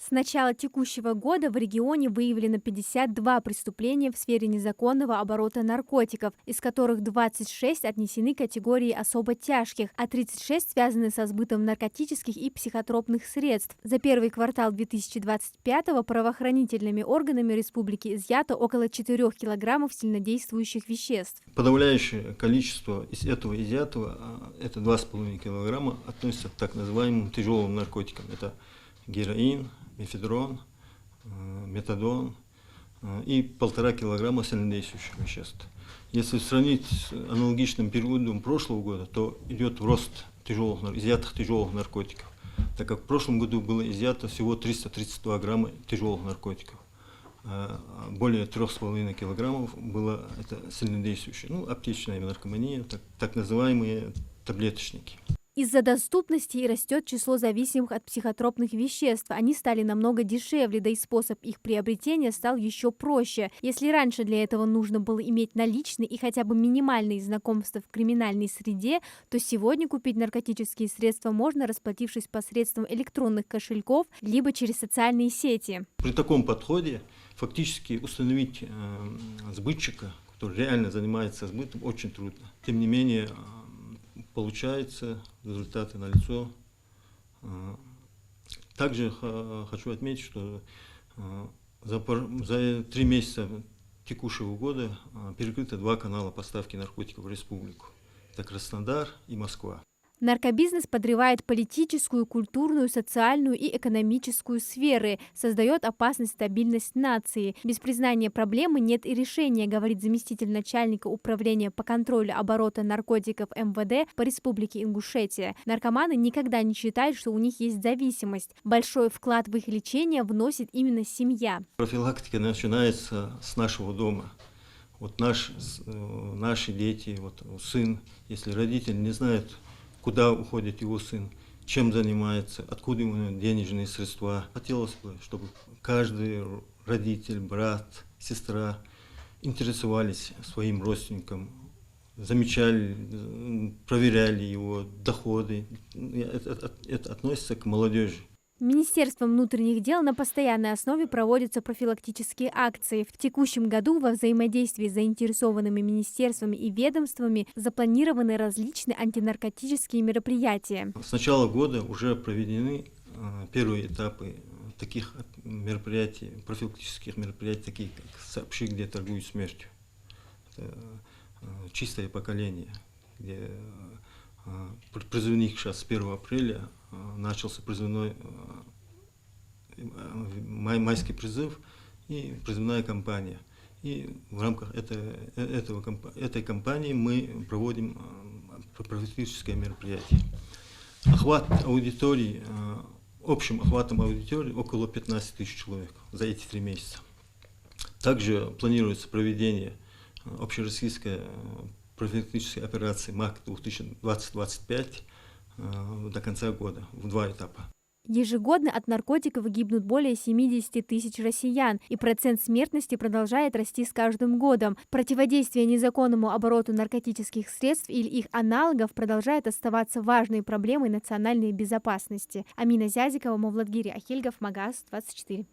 С начала текущего года в регионе выявлено 52 преступления в сфере незаконного оборота наркотиков, из которых 26 отнесены к категории особо тяжких, а 36 связаны со сбытом наркотических и психотропных средств. За первый квартал 2025-го правоохранительными органами республики изъято около 4 килограммов сильнодействующих веществ. Подавляющее количество из этого изъятого, это 2,5 килограмма, относится к так называемым тяжелым наркотикам. Это героин, мефедрон, метадон и 1,5 килограмма сильнодействующих веществ. Если сравнить с аналогичным периодом прошлого года, то идет рост изъятых тяжелых наркотиков, так как в прошлом году было изъято всего 332 грамма тяжелых наркотиков. Более 3,5 килограммов было это сильнодействующее, аптечная наркомания, так называемые таблеточники. Из-за доступности и растет число зависимых от психотропных веществ. Они стали намного дешевле, да и способ их приобретения стал еще проще. Если раньше для этого нужно было иметь наличные и хотя бы минимальные знакомства в криминальной среде, то сегодня купить наркотические средства можно, расплатившись посредством электронных кошельков, либо через социальные сети. При таком подходе фактически установить сбытчика, который реально занимается сбытом, очень трудно. Тем не менее, получается, результаты налицо. Также хочу отметить, что за 3 месяца текущего года перекрыто 2 канала поставки наркотиков в республику. Это Краснодар и Москва. Наркобизнес подрывает политическую, культурную, социальную и экономическую сферы, создает опасность стабильность нации. Без признания проблемы нет и решения, говорит заместитель начальника управления по контролю оборота наркотиков МВД по республике Ингушетия. Наркоманы никогда не считают, что у них есть зависимость. Большой вклад в их лечение вносит именно семья. Профилактика начинается с нашего дома. Наши дети, сын, если родитель не знает, куда уходит его сын, чем занимается, откуда ему денежные средства. Хотелось бы, чтобы каждый родитель, брат, сестра интересовались своим родственником, замечали, проверяли его доходы. Это относится к молодежи. Министерством внутренних дел на постоянной основе проводятся профилактические акции. В текущем году во взаимодействии с заинтересованными министерствами и ведомствами запланированы различные антинаркотические мероприятия. С начала года уже проведены первые этапы таких мероприятий, профилактических мероприятий, таких как «Сообщи, где торгуют смертью». Это чистое поколение, где призывник сейчас с 1 апреля начался призывной майский призыв и призывная кампания. И в рамках этой кампании мы проводим профилактическое мероприятие. Охват аудитории, общим охватом аудитории около 15 тысяч человек за эти 3 месяца. Также планируется проведение общероссийской профилактической операции МАК 2020-2025 до конца года в 2 этапа. Ежегодно от наркотиков гибнут более 70 тысяч россиян, и процент смертности продолжает расти с каждым годом. Противодействие незаконному обороту наркотических средств или их аналогов продолжает оставаться важной проблемой национальной безопасности. Амина Зязикова, Мовладгири Ахильгов, Магаз 24.